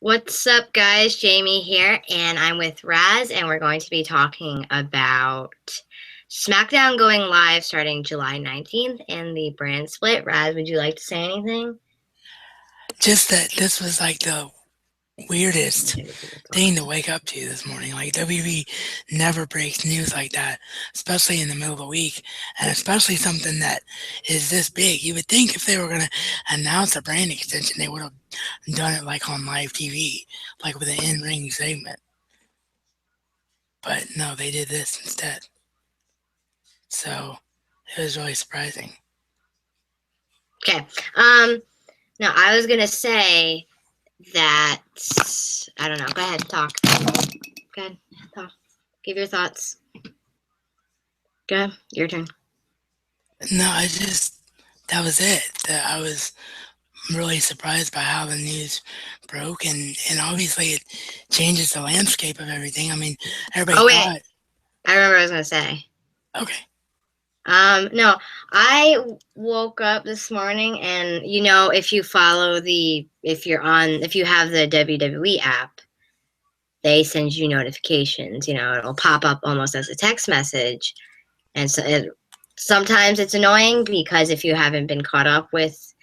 What's up, guys? Jamie here, and I'm with Raz, and we're going to be talking about Smackdown going live starting July 19th and the brand split. Raz, would you like to say anything? Just that this was like the weirdest Maybe people thing to thoughts. wake up to this morning. Like WWE never breaks news like that, especially in the middle of the week, and especially something that is this big. You would think if they were going to announce a brand extension, they would have done it like on live TV, like with an in-ring segment. But no, they did this instead. So it was really surprising. Okay. Um. No, I was gonna say that I don't know. Go ahead, talk. Go ahead, talk. Give your thoughts. Go ahead. Your turn. No, that was it. That I was really surprised by how the news broke, and obviously it changes the landscape of everything. I mean, everybody Oh wait, thought, I remember what I was gonna say. okay, No, I woke up this morning and if you follow if you have the WWE app, they send you notifications. It'll pop up almost as a text message. And sometimes it's annoying because if you haven't been caught up with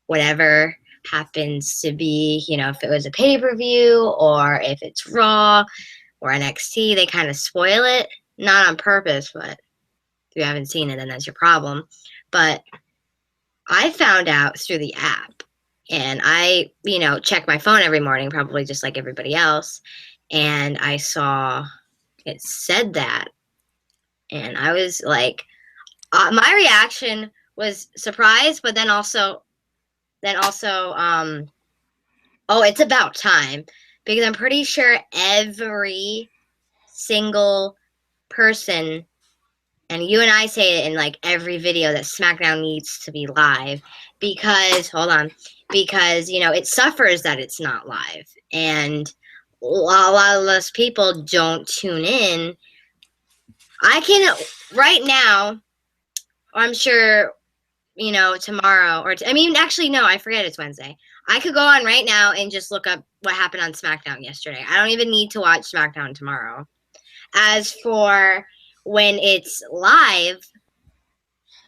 whatever happens to be, if it was a pay-per-view or if it's Raw or NXT, they kind of spoil it, not on purpose, but if you haven't seen it, then that's your problem. But I found out through the app, and I, check my phone every morning, probably just like everybody else, and I saw it said that, and I was like, my reaction was surprise, but then also, oh, it's about time because I'm pretty sure every single person, and you and I say it in like every video, that SmackDown needs to be live because hold on, because it suffers that it's not live, and a lot of those people don't tune in. I can right now. I'm sure tomorrow I mean, actually, no, I forget it's Wednesday. I could go on right now and just look up what happened on SmackDown yesterday. I don't even need to watch SmackDown tomorrow. As for when it's live,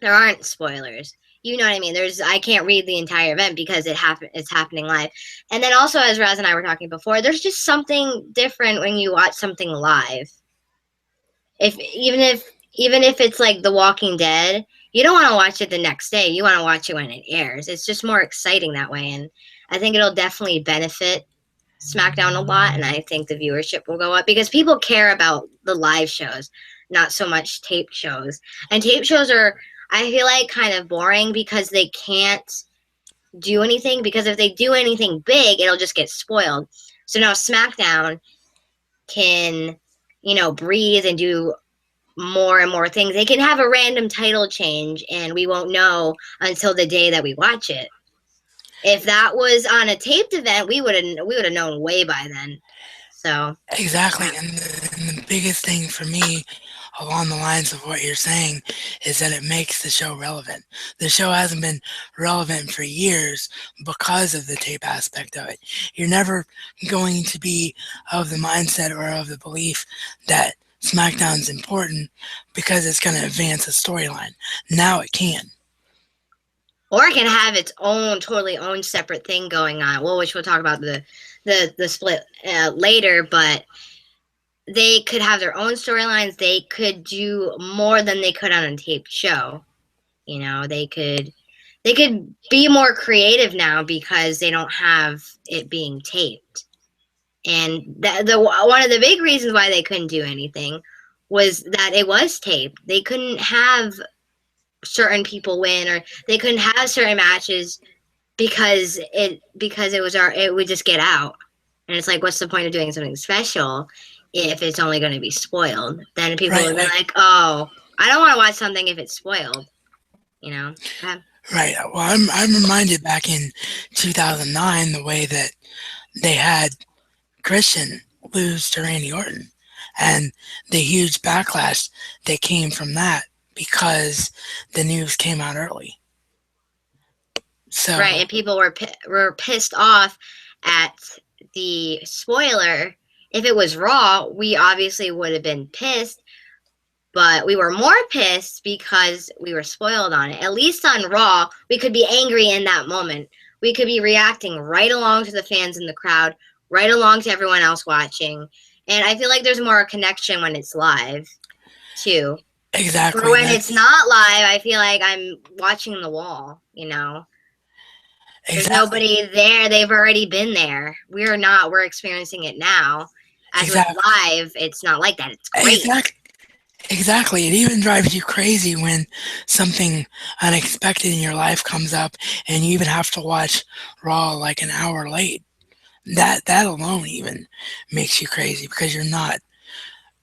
there aren't spoilers. You know what I mean? I can't read the entire event because it's happening live. And then also, as Raz and I were talking before, there's just something different when you watch something live. If even if it's like The Walking Dead, you don't want to watch it the next day. You want to watch it when it airs. It's just more exciting that way, and I think it'll definitely benefit SmackDown a lot, and I think the viewership will go up because people care about the live shows, not so much tape shows. And tape shows are, I feel like, kind of boring because they can't do anything, because if they do anything big, it'll just get spoiled. So now SmackDown can, breathe and do more and more things. They can have a random title change and we won't know until the day that we watch it. If that was on a taped event, we would have known way by then. So, exactly. yeah. And the biggest thing for me, along the lines of what you're saying, is that it makes the show relevant. The show hasn't been relevant for years because of the tape aspect of it. You're never going to be of the mindset or of the belief that SmackDown's important because it's going to advance a storyline. Now it can. Or it can have its own totally own separate thing going on. Well, which we'll talk about the split later, but they could have their own storylines. They could do more than they could on a taped show. They could be more creative now because they don't have it being taped. And the one of the big reasons why they couldn't do anything was that it was taped. They couldn't have certain people win, or they couldn't have certain matches because it would just get out. And it's like, what's the point of doing something special if it's only going to be spoiled? Then people Right, would be like like, oh, I don't want to watch something if it's spoiled. You know? right. Well, I'm reminded back in 2009 the way that they had Christian lose to Randy Orton, and the huge backlash that came from that because the news came out early. Right, So and people were pissed off at the spoiler, if it was Raw, we obviously would have been pissed, but we were more pissed because we were spoiled on it. At least on Raw, we could be angry in that moment. We could be reacting right along to the fans in the crowd, right along to everyone else watching. And I feel like there's more connection when it's live, too. For Exactly. when it's not live, I feel like I'm watching the wall, you know? There's Exactly. nobody there. They've already been there. We're not. We're experiencing it now. As with Exactly. live, it's not like that. It's great. Exactly. Exactly. It even drives you crazy when something unexpected in your life comes up and you even have to watch Raw like an hour late. That alone even makes you crazy because you're not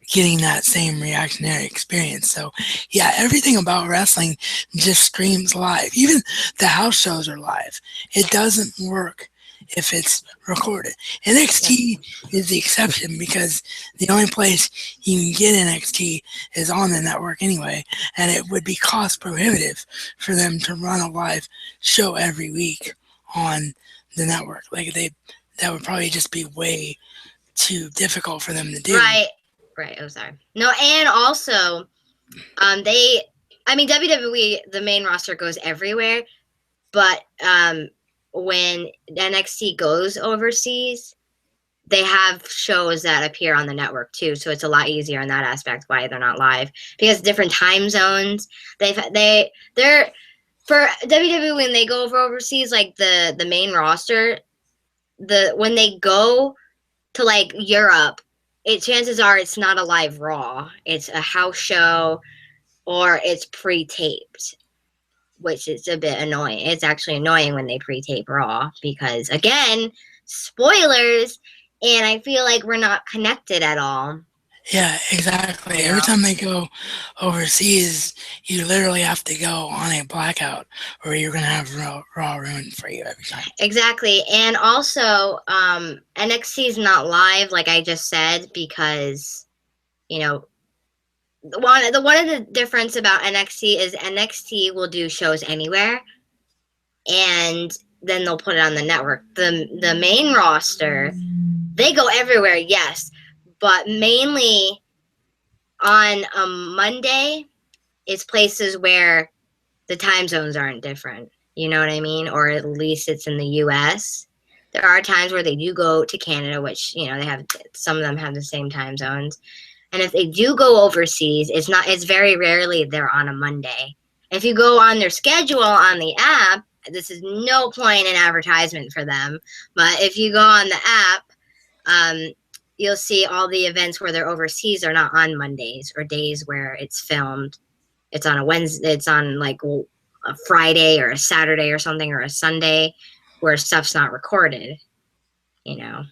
getting that same reactionary experience. So, yeah, everything about wrestling just screams live. Even the house shows are live. It doesn't work if it's recorded. Yep. NXT is the exception because the only place you can get NXT is on the network anyway, and it would be cost prohibitive for them to run a live show every week on the network. Like that would probably just be way too difficult for them to do. Right. Right. Oh, sorry. No, and also, they. I mean, WWE, the main roster goes everywhere, but when NXT goes overseas, they have shows that appear on the network too, so it's a lot easier in that aspect why they're not live because different time zones. They're for WWE when they go over overseas, like the main roster, when they go to like Europe, chances are it's not a live Raw. It's a house show or it's pre-taped, which is a bit annoying. It's actually annoying when they pre-tape Raw because again, spoilers, and I feel like we're not connected at all. Yeah, exactly. You Every know time they go overseas, you literally have to go on a blackout, or you're gonna have raw ruined for you every time. exactly, and also NXT is not live, like I just said, because you know one of the difference about NXT is NXT will do shows anywhere, and then they'll put it on the network. The main roster, they go everywhere, yes, but mainly on a Monday, it's places where the time zones aren't different. You know what I mean? Or at least it's in the US. There are times where they do go to Canada, which, they have, some of them have the same time zones. And if they do go overseas, it's very rarely they're on a Monday. If you go on their schedule on the app, this is no point in advertisement for them, but if you go on the app, um, you'll see all the events where they're overseas are not on Mondays or days where it's filmed. It's on a Wednesday. It's on like a Friday or a Saturday or something or a Sunday where stuff's not recorded. You know,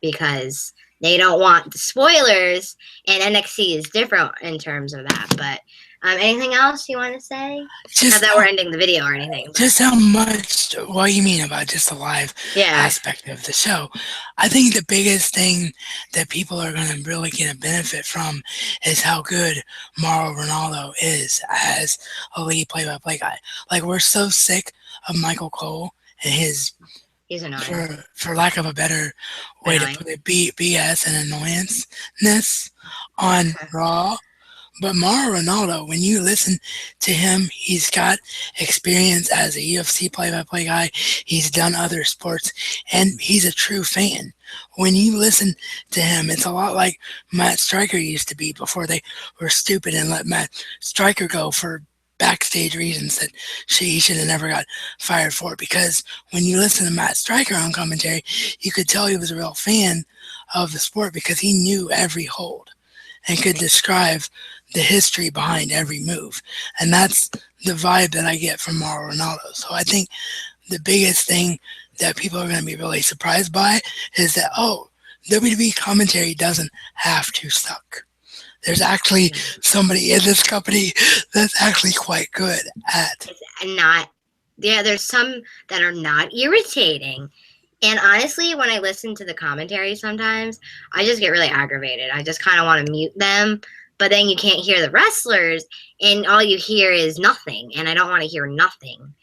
because they don't want the spoilers, and NXT is different in terms of that. But anything else you want to say? Not Just that we're how, ending the video or anything, but just how much. What you mean about just the live yeah, aspect of the show? I think the biggest thing that people are gonna really get a benefit from is how good Mauro Ranallo is as a lead play-by-play guy. Like we're so sick of Michael Cole and his he's annoying. for lack of a better way to Annoying. put it, BS and annoyanceness on Raw. But Mauro Ronaldo, when you listen to him, he's got experience as a UFC play-by-play guy. He's done other sports, and he's a true fan. When you listen to him, it's a lot like Matt Stryker used to be before they were stupid and let Matt Stryker go for backstage reasons that he should have never got fired for. Because when you listen to Matt Stryker on commentary, you could tell he was a real fan of the sport because he knew every hold and could describe the history behind every move. And that's the vibe that I get from Mauro Ronaldo. So I think the biggest thing that people are going to be really surprised by is that, oh, WWE commentary doesn't have to suck. There's actually somebody in this company that's actually quite good at. It's not. Yeah, there's some that are not irritating. And honestly, when I listen to the commentary sometimes, I just get really aggravated. I just kind of want to mute them. But then you can't hear the wrestlers, and all you hear is nothing. And I don't want to hear nothing.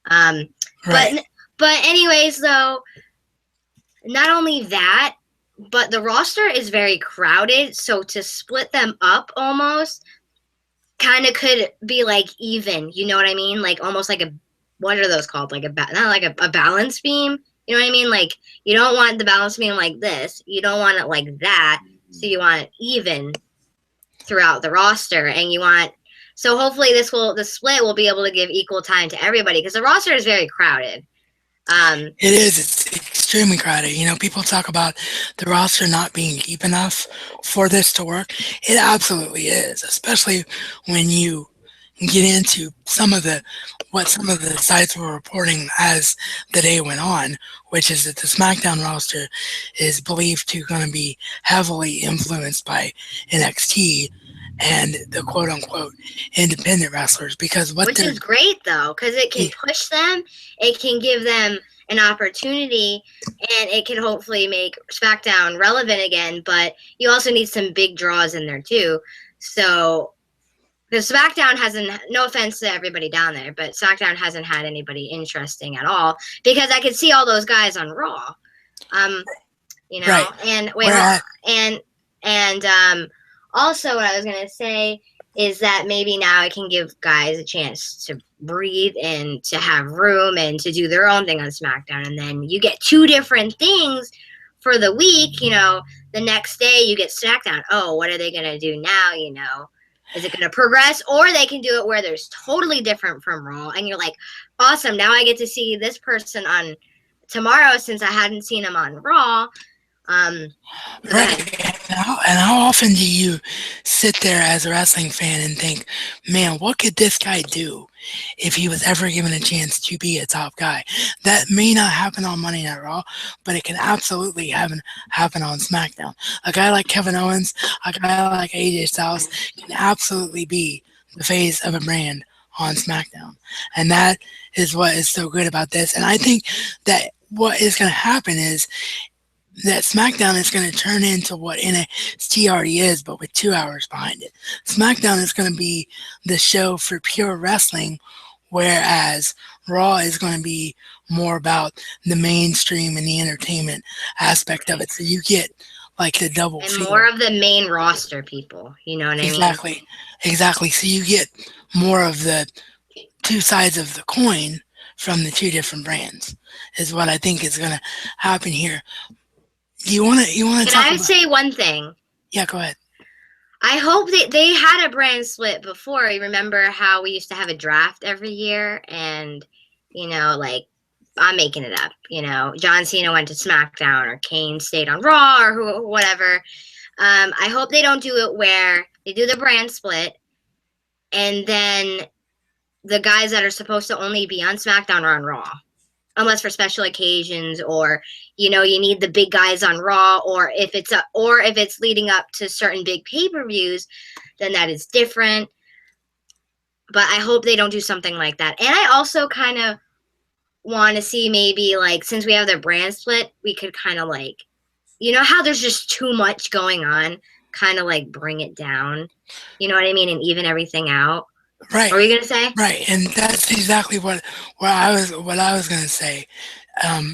Um, Right. but anyways, though, not only that, but the roster is very crowded, so to split them up almost kind of could be like even, you know what I mean? Like almost like a, what are those called? Like not like a balance beam. You know what I mean? Like you don't want the balance beam like this. You don't want it like that. So you want it even throughout the roster, and you want, so hopefully the split will be able to give equal time to everybody because the roster is very crowded. It is. It's extremely crowded. You know, people talk about the roster not being deep enough for this to work. It absolutely is, especially when you get into some of the sites were reporting as the day went on, which is that the SmackDown roster is believed to going to be heavily influenced by NXT and the quote unquote independent wrestlers because what Which they're is great though, because it can push them, it can give them an opportunity, and it can hopefully make SmackDown relevant again. But you also need some big draws in there too. So because SmackDown hasn't, no offense to everybody down there, but SmackDown hasn't had anybody interesting at all. Because I could see all those guys on Raw, you know. right. And wait, Whereas and also what I was gonna say is that maybe now it can give guys a chance to breathe and to have room and to do their own thing on SmackDown, and then you get two different things for the week. You know, the next day you get SmackDown. Oh, what are they gonna do now? You know, is it gonna progress, or they can do it where there's totally different from Raw, and you're like, awesome, now I get to see this person on tomorrow since I hadn't seen him on Raw. Go right. ahead. And how often do you sit there as a wrestling fan and think, man, what could this guy do if he was ever given a chance to be a top guy? That may not happen on Monday Night Raw, but it can absolutely happen on SmackDown. A guy like Kevin Owens, a guy like AJ Styles can absolutely be the face of a brand on SmackDown. And that is what is so good about this. And I think that what is going to happen is that SmackDown is going to turn into what NXT already is, but with 2 hours behind it. SmackDown is going to be the show for pure wrestling, whereas Raw is going to be more about the mainstream and the entertainment aspect of it. So you get like the double And more feel. of the main roster people, you know what I mean? Exactly, exactly. So you get more of the two sides of the coin from the two different brands, is what I think is going to happen here. You want to Can talk I about? say one thing? Yeah, go ahead. I hope they had a brand split before. You remember how we used to have a draft every year, and you know, like, I'm making it up. You know, John Cena went to SmackDown, or Kane stayed on Raw, or whatever. I hope they don't do it where they do the brand split, and then the guys that are supposed to only be on SmackDown are on Raw, unless for special occasions, or you know, you need the big guys on Raw, or if it's leading up to certain big pay-per-views, then that is different. But I hope they don't do something like that. And I also kind of want to see, maybe like, since we have the brand split, we could kind of like, you know how there's just too much going on, kind of like bring it down. You know what I mean? And even everything out. What Right, were you gonna say? right, and that's exactly what I was gonna say.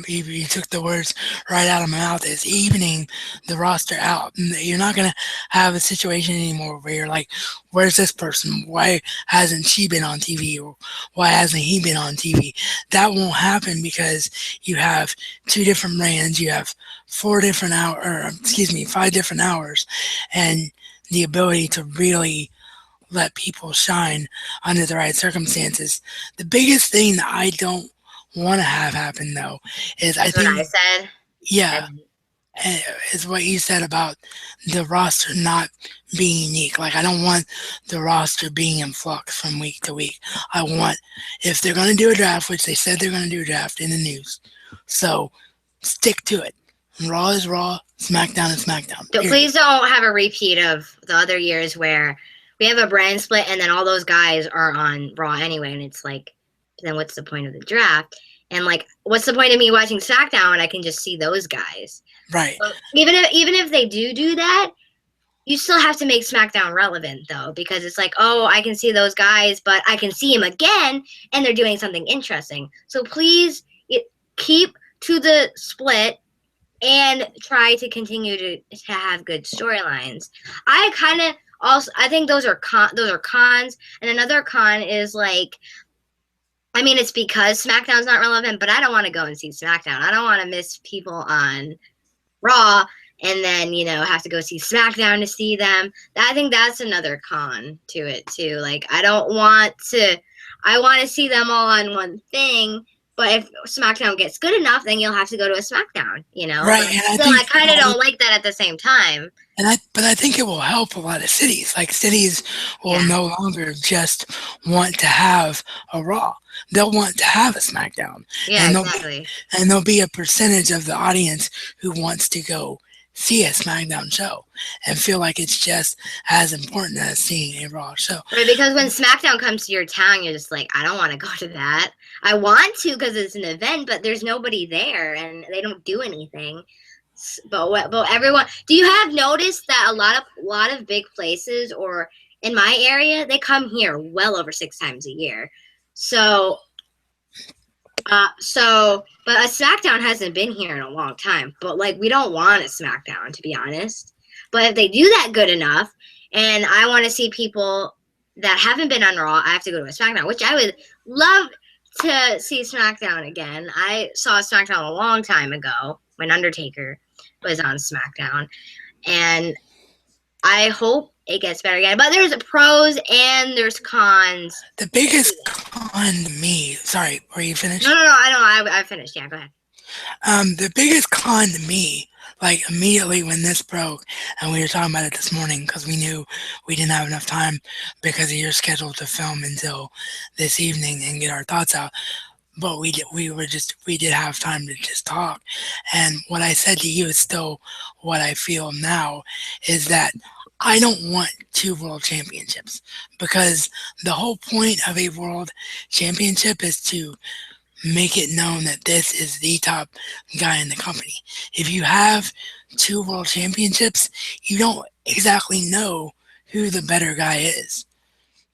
You took the words right out of my mouth. Is evening the roster out. And you're not gonna have a situation anymore where you're like, "Where's this person? Why hasn't she been on TV? Or why hasn't he been on TV?" That won't happen because you have two different brands. You have 5 different hours, and the ability to really let people shine under the right circumstances. The biggest thing that I don't want to have happen though is I Is what I think, said. yeah, And is what you said about the roster not being unique. Like I don't want the roster being in flux from week to week. I want, if they're going to do a draft, which they said they're going to do a draft in the news, so stick to it. Raw is Raw, SmackDown is SmackDown. Period. please don't have a repeat of the other years where we have a brand split and then all those guys are on Raw anyway, and it's like, then what's the point of the draft? And like, what's the point of me watching SmackDown when I can just see those guys? Right. But even if they do that, you still have to make SmackDown relevant though, because it's like, oh, I can see those guys, but I can see them again, and they're doing something interesting. So please keep to the split, and try to continue to have good storylines. I kind of also I think those are cons, and another con is like I mean it's because SmackDown's not relevant, but I don't want to go and see SmackDown. I don't want to miss people on Raw and then have to go see SmackDown to see them. I think that's another con to it too. Like I don't want to. I want to see them all on one thing. But if SmackDown gets good enough, then you'll have to go to a SmackDown, Right, But and I still, I think kind of don't like that at the same time. but I think it will help a lot of cities. Like cities will Yeah, no longer just want to have a Raw. They'll want to have a SmackDown, yeah, and exactly. there'll be a percentage of the audience who wants to go see a SmackDown show and feel like it's just as important as seeing a Raw show. Right, because when SmackDown comes to your town, you're just like, I don't want to go to that. I want to because it's an event, but there's nobody there and they don't do anything. But everyone, do you have noticed that a lot of big places or in my area, they come here well over 6 times a year. So but a SmackDown hasn't been here in a long time. But like, we don't want a SmackDown to be honest. But if they do that good enough, and I want to see people that haven't been on Raw, I have to go to a SmackDown, which I would love to see SmackDown again. I saw SmackDown a long time ago when Undertaker was on SmackDown, and I hope it gets better again. But there's pros and there's cons. The biggest con to me, sorry, were you No, finished? no, no. I know. I finished. Yeah, go ahead. The biggest con to me, like immediately when this broke, and we were talking about it this morning because we knew we didn't have enough time because of your schedule to film until this evening and get our thoughts out. But we did have time to just talk. And what I said to you is still what I feel now is that I don't want two world championships because the whole point of a world championship is to make it known that this is the top guy in the company. If you have two world championships, you don't exactly know who the better guy is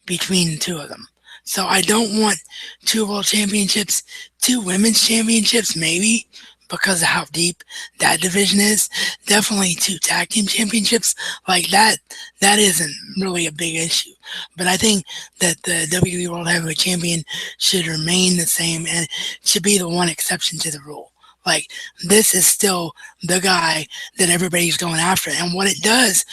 between the two of them. So I don't want two world championships, two women's championships, maybe because of how deep that division is. Definitely two tag team championships like that. That isn't really a big issue. But I think that the WWE World Heavyweight Champion should remain the same and should be the one exception to the rule. Like this is still the guy that everybody's going after. And what it does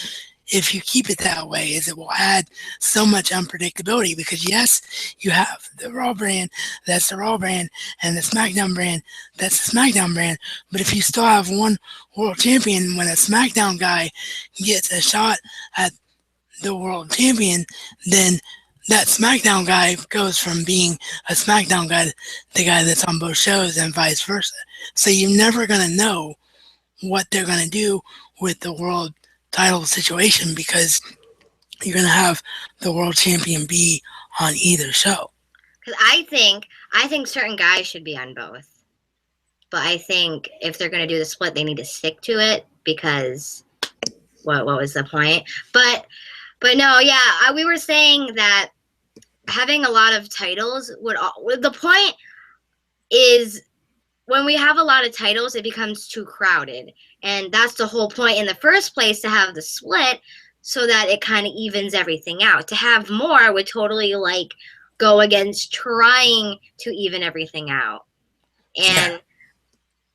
if you keep it that way is it will add so much unpredictability because yes, you have the Raw brand, that's the Raw brand, and the SmackDown brand, that's the SmackDown brand. But if you still have one world champion, when a SmackDown guy gets a shot at the world champion, then that SmackDown guy goes from being a SmackDown guy to the guy that's on both shows and vice versa. So you're never gonna know what they're gonna do with the world title situation because you're going to have the world champion be on either show. Because I think certain guys should be on both. But I think if they're going to do the split, they need to stick to it because what was the point? But no, yeah, we were saying that having a lot of titles the point is when we have a lot of titles, it becomes too crowded. And that's the whole point in the first place to have the split so that it kind of evens everything out. To have more would totally like go against trying to even everything out. Yeah.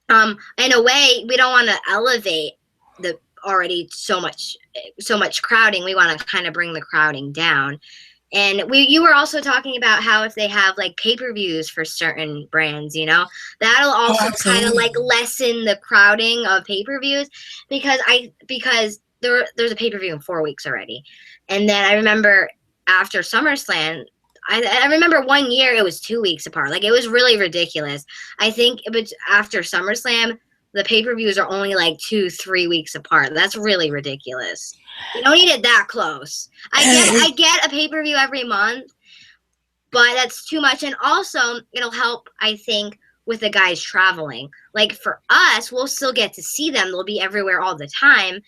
And in a way, we don't want to elevate the already so much crowding. We want to kind of bring the crowding down. And you were also talking about how if they have like pay-per-views for certain brands, that'll Oh, also kind of like absolutely. lessen the crowding of pay-per-views because there's a pay-per-view in 4 weeks already. And then I remember after SummerSlam, I remember one year it was 2 weeks apart. Like it was really ridiculous. I think but after SummerSlam, the pay-per-views are only like 2-3 weeks apart. That's really ridiculous. You don't need it that close. I get And I get a pay-per-view every month, but that's too much. And also, it'll help, I think, with the guys traveling. Like for us, we'll still get to see them. They'll be everywhere all the time.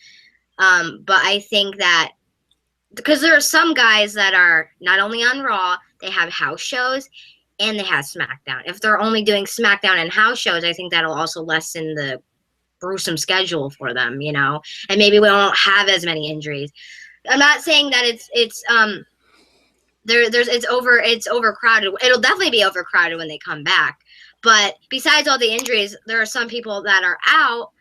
But I think that because there are some guys that are not only on Raw, they have house shows and they have SmackDown. If they're only doing SmackDown and house shows, I think that'll also lessen gruesome schedule for them, and maybe we won't have as many injuries. I'm not saying that it's it's overcrowded. It'll definitely be overcrowded when they come back. But besides all the injuries, there are some people that are out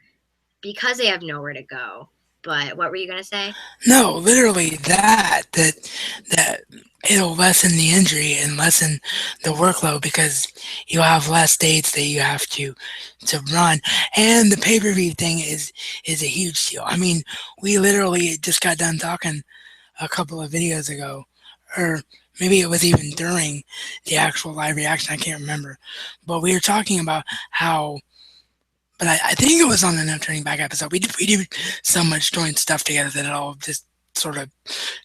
because they have nowhere to go. But what were you gonna say? No, literally that it'll lessen the injury and lessen the workload because you'll have less dates that you have to run. And the pay-per-view thing is a huge deal. I mean, we literally just got done talking a couple of videos ago, or maybe it was even during the actual live reaction. I can't remember, but we were talking about how. But I think it was on the No Turning Back episode. We do so much joint stuff together that it all just sort of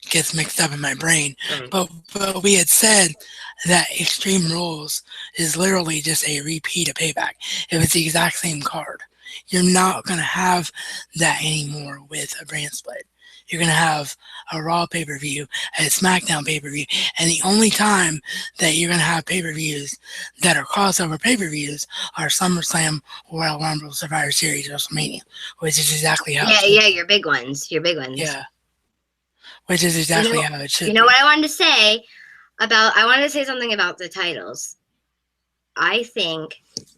gets mixed up in my brain. Mm. But we had said that Extreme Rules is literally just a repeat of Payback. It was the exact same card. You're not gonna have that anymore with a brand split. You're gonna have a Raw pay-per-view, a Smackdown pay-per-view, and the only time that you're gonna have pay-per-views that are crossover pay-per-views are SummerSlam, Royal Rumble, Survivor Series, WrestleMania, which is exactly how. Yeah, your big ones, Yeah, which is exactly how it should. You know what I wanted to say I wanted to say something about the titles. I think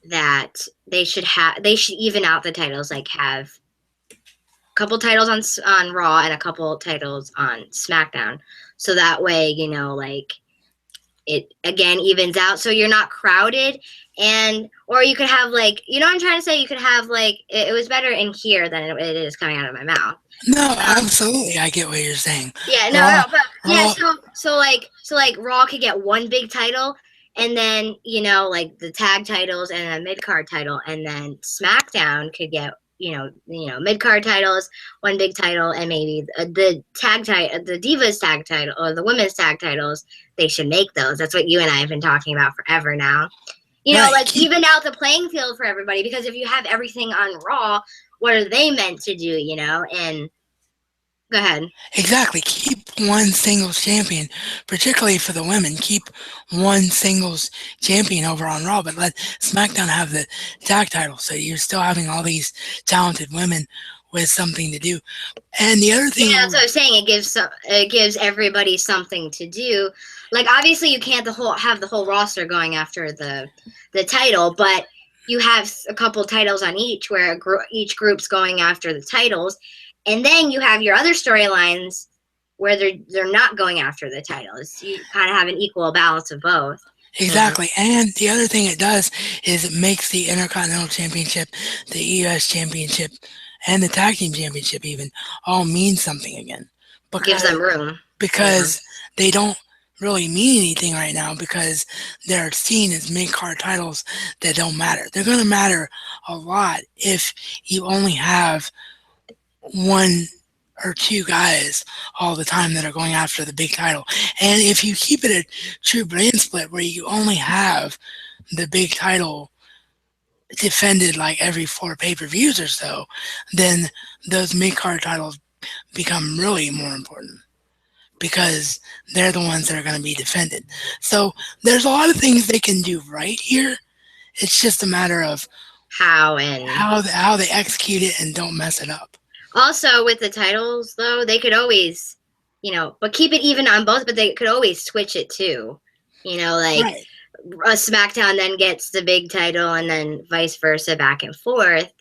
that they should even out the titles, like have couple titles on Raw and a couple titles on SmackDown, so that way like it again evens out, so you're not crowded. And or you could have like, what I'm trying to say, you could have like it was better in here than it is coming out of my mouth. No, absolutely, I get what you're saying. Yeah, no, but yeah, so like Raw could get one big title, and then like the tag titles and a mid card title, and then SmackDown could get mid card titles, one big title, and maybe the Divas tag title or the women's tag titles. They should make those. That's what you and I have been talking about forever now. Right. Like even out the playing field for everybody, because if you have everything on Raw, what are they meant to do? And go ahead. Exactly. Keep one singles champion, particularly for the women. Keep one singles champion over on Raw, but let SmackDown have the tag title. So you're still having all these talented women with something to do. And the other thing, that's what I'm saying. It gives everybody something to do. Like obviously you can't have the whole roster going after the title, but you have a couple titles on each, where each group's going after the titles. And then you have your other storylines where they're not going after the titles. You kind of have an equal balance of both. Exactly. And the other thing it does is it makes the Intercontinental Championship, the US Championship, and the Tag Team Championship even all mean something again. Gives them room. Because they don't really mean anything right now, because they're seen as mid-card titles that don't matter. They're going to matter a lot if you only have one or two guys all the time that are going after the big title. And if you keep it a true brand split where you only have the big title defended like every 4 pay-per-views or so, then those mid-card titles become really more important, because they're the ones that are going to be defended. So there's a lot of things they can do right here. It's just a matter of how they execute it and don't mess it up. Also, with the titles, though, they could always, but keep it even on both, but they could always switch it too. Like a SmackDown then gets the big title and then vice versa, back and forth.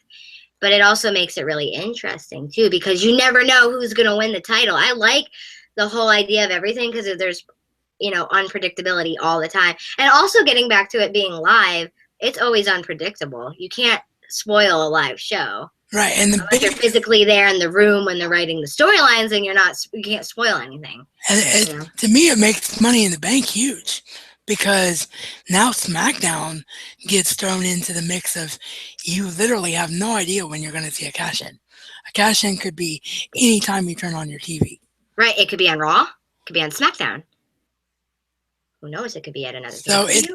But it also makes it really interesting too, because you never know who's going to win the title. I like the whole idea of everything, because there's, unpredictability all the time. And also getting back to it being live, it's always unpredictable. You can't spoil a live show. Right, and unless you're physically there in the room when they're writing the storylines, and you can't spoil anything. And to me, it makes Money in the Bank huge, because now SmackDown gets thrown into the mix of, you literally have no idea when you're going to see a cash-in. A cash-in could be any time you turn on your TV. Right, it could be on Raw, it could be on SmackDown. Who knows? It could be at another. So it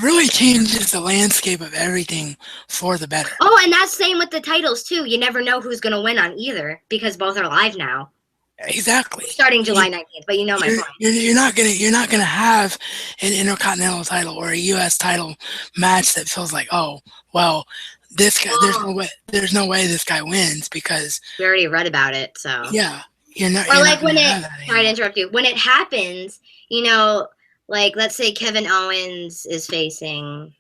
really changes the landscape of everything for the better. Oh, and that's same with the titles too. You never know who's going to win on either, because both are live now. Exactly. Starting July 19th, but my point. You're not gonna have an Intercontinental title or a US title match that feels like, oh, well, this guy, Well, there's no way this guy wins because we already read about it, so. yeah, Or you're not like going when to it, have that sorry to anymore. interrupt you, when it happens, you know, like let's say Kevin Owens is facing,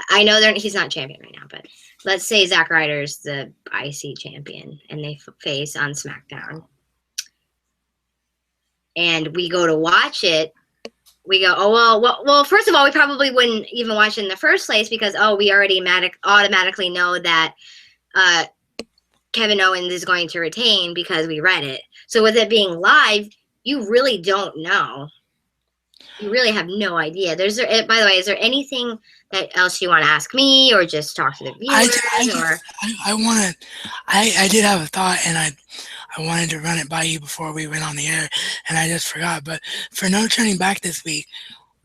I know he's not champion right now, but let's say Zack Ryder's the IC champion and they face on SmackDown. And we go to watch it, we go, oh well. First of all, we probably wouldn't even watch it in the first place because we already automatically know that uh, Kevin Owens is going to retain because we read it. So with it being live, you really don't know. You really have no idea. By the way, is there anything that else you want to ask me, or just talk to the I viewers, just or? I want to I did have a thought and I wanted to run it by you before we went on the air and I just forgot. But for no turning back this week,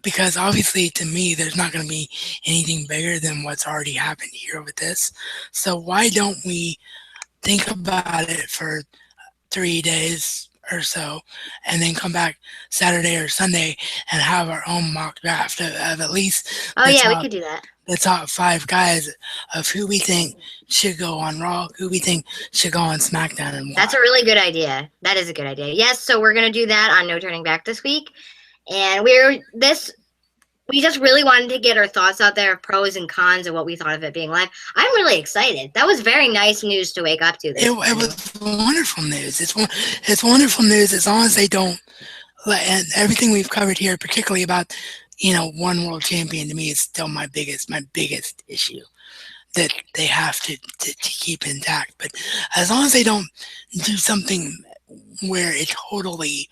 because obviously to me there's not going to be anything bigger than what's already happened here with this. So why don't we think about it for 3 days or so and then come back Saturday or Sunday and have our own mock draft of at least Oh the yeah, we top could do that. the top five guys of who we think should go on Raw, who we think should go on SmackDown, and That's why. a really good idea. That is a good idea. Yes, so we're gonna do that on No Turning Back this week, and we just really wanted to get our thoughts out there of pros and cons of what we thought of it being live. I'm really excited. That was very nice news to wake up to this It morning. was wonderful news. It's wonderful news as long as they don't. And everything we've covered here, particularly about one world champion, to me is still my biggest issue that they have to keep intact. But as long as they don't do something where it totally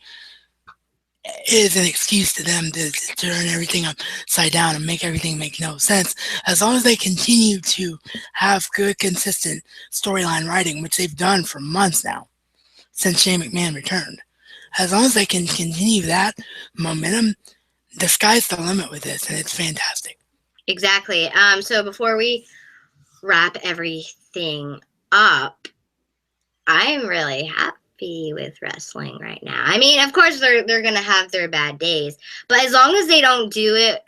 is an excuse to them to turn everything upside down and make everything make no sense. As long as they continue to have good, consistent storyline writing, which they've done for months now since Shane McMahon returned, as long as they can continue that momentum, the sky's the limit with this, and it's fantastic. Exactly. So before we wrap everything up, I'm really happy with wrestling right now. I mean, of course they're gonna have their bad days, but as long as they don't do it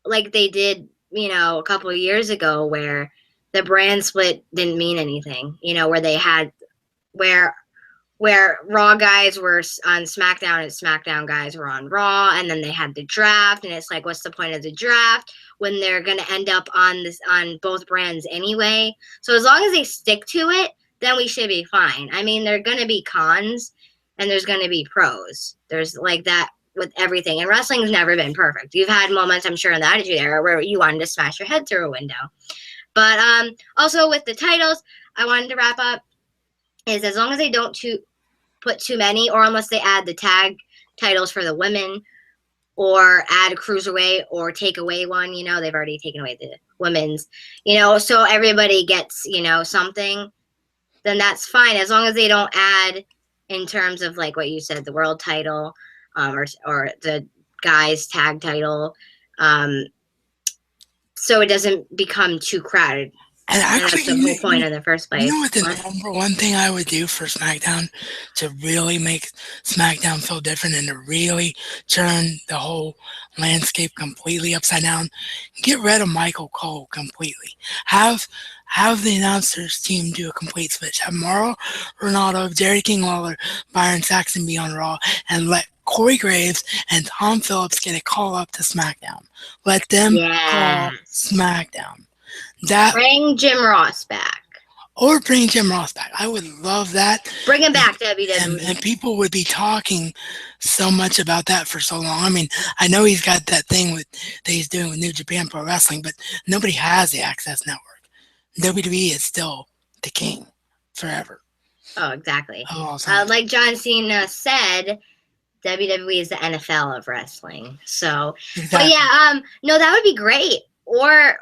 like they did, a couple of years ago, where the brand split didn't mean anything. Where they had where Raw guys were on SmackDown and SmackDown guys were on Raw, and then they had the draft, and it's like, what's the point of the draft when they're gonna end up on both brands anyway? So as long as they stick to it, then we should be fine. I mean, there are gonna be cons and there's gonna be pros. There's like that with everything, and wrestling's never been perfect. You've had moments, I'm sure, in the Attitude Era where you wanted to smash your head through a window. But also with the titles, I wanted to wrap up is as long as they don't put too many, or unless they add the tag titles for the women, or add a cruiserweight, or take away one. They've already taken away the women's. So everybody gets something. Then that's fine as long as they don't add in terms of like what you said, the world title, or the guys tag title, so it doesn't become too crowded. And And actually, that's the whole point in the first you know place. what the number one thing I would do for SmackDown to really make SmackDown feel different and to really turn the whole landscape completely upside down? Get rid of Michael Cole completely. Have have the announcers team do a complete switch. Have Mauro Ranallo, Jerry King Lawler, Byron Saxton be on Raw, and let Corey Graves and Tom Phillips get a call up to SmackDown. Let them call Yes. SmackDown. That Bring Jim Ross back. or bring Jim Ross back. I would love that. Bring him back, And WWE. people would be talking so much about that for so long. I mean, I know he's got that thing that he's doing with New Japan Pro Wrestling, but nobody has the Access Network. WWE is still the king forever Oh, exactly. of all time. Like John Cena said, WWE is the NFL of wrestling. So, but Exactly. yeah, no, that would be great. Or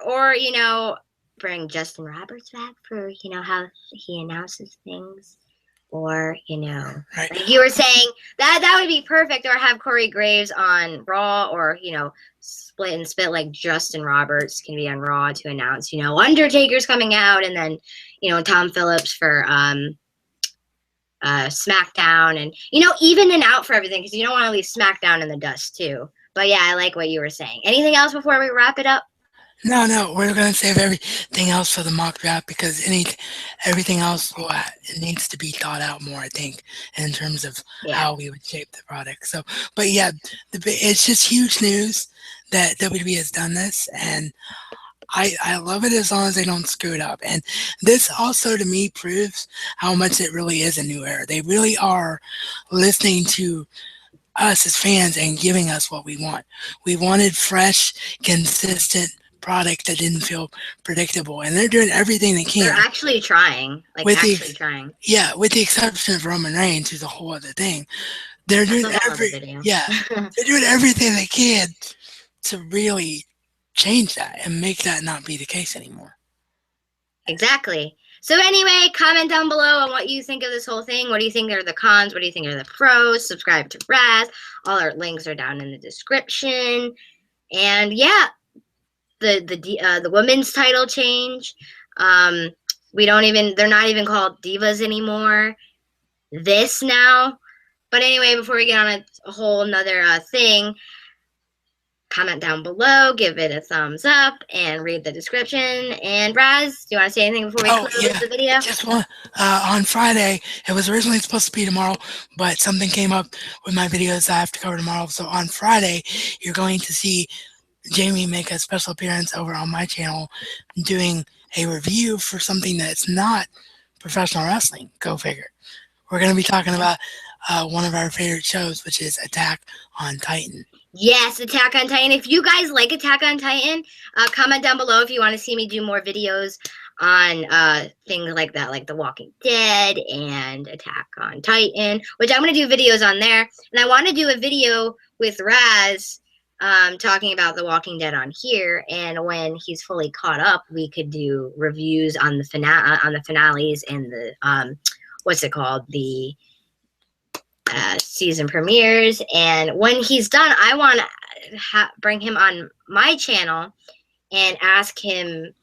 bring Justin Roberts back for how he announces things. Or Right. like you were saying, that would be perfect. Or have Corey Graves on Raw, or split and spit like Justin Roberts can be on Raw to announce Undertaker's coming out, and then Tom Phillips for SmackDown, and even and out for everything, because you don't want to leave SmackDown in the dust too. But yeah, I like what you were saying. Anything else before we wrap it up? No, no, we're gonna save everything else for the mock draft because everything else it needs to be thought out more. I think in terms of Yeah. how we would shape the product. So, but yeah, it's just huge news that WWE has done this, and I love it as long as they don't screw it up. And this also to me proves how much it really is a new era. They really are listening to us as fans and giving us what we want. We wanted fresh, consistent product that didn't feel predictable, and they're doing everything they They're can. actually trying. Like, With the actually trying. yeah, with the exception of Roman Reigns, who's a whole other thing. They're That's doing a whole other video. yeah, they're doing everything they can to really change that and make that not be the case anymore. Exactly. So anyway, comment down below on what you think of this whole thing. What do you think are the cons? What do you think are the pros? Subscribe to Raz. All our links are down in the description. And yeah, the women's title change. They're not even called divas anymore. This now. But anyway, before we get on a whole another thing, comment down below, give it a thumbs up, and read the description. And Raz, do you want to say anything before we close Yeah, the video? just one. On Friday, it was originally supposed to be tomorrow, but something came up with my videos I have to cover tomorrow. So on Friday, you're going to see Jamie make a special appearance over on my channel doing a review for something that's not professional wrestling. Go figure. We're going to be talking about one of our favorite shows, which is Attack on Titan. Yes, Attack on Titan. If you guys like Attack on Titan, comment down below if you want to see me do more videos on things like that, like The Walking Dead and Attack on Titan, which I'm going to do videos on there. And I want to do a video with Raz talking about The Walking Dead on here. And when he's fully caught up, we could do reviews on the finales and the what's it called, the season premieres. And when he's done, I want to bring him on my channel and ask him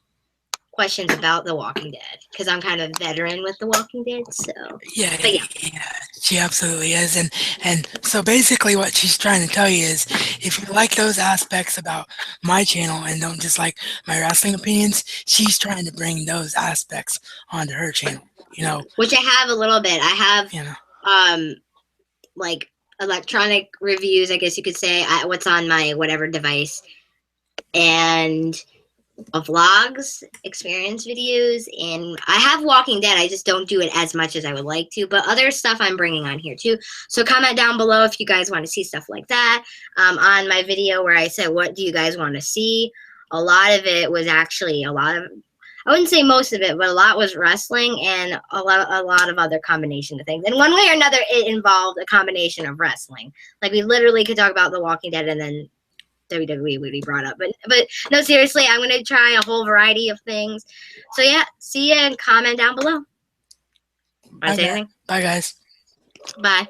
questions about The Walking Dead, because I'm kind of veteran with The Walking Dead. So yeah, she absolutely is. And so basically, what she's trying to tell you is, if you like those aspects about my channel and don't just like my wrestling opinions, she's trying to bring those aspects onto her channel. Which I have a little bit. I have like electronic reviews, I guess you could say, what's on my whatever device, and vlogs, experience videos, and I have Walking Dead. I just don't do it as much as I would like to, but other stuff I'm bringing on here too. So comment down below if you guys want to see stuff like that. On my video where I said, what do you guys want to see? A lot of it was actually I wouldn't say most of it, but a lot was wrestling and a lot of other combination of things. And one way or another, it involved a combination of wrestling. Like, we literally could talk about The Walking Dead and then WWE would be brought up. But no, seriously, I'm going to try a whole variety of things. So yeah, see ya and comment down below. Want to say anything? Bye, guys. Bye.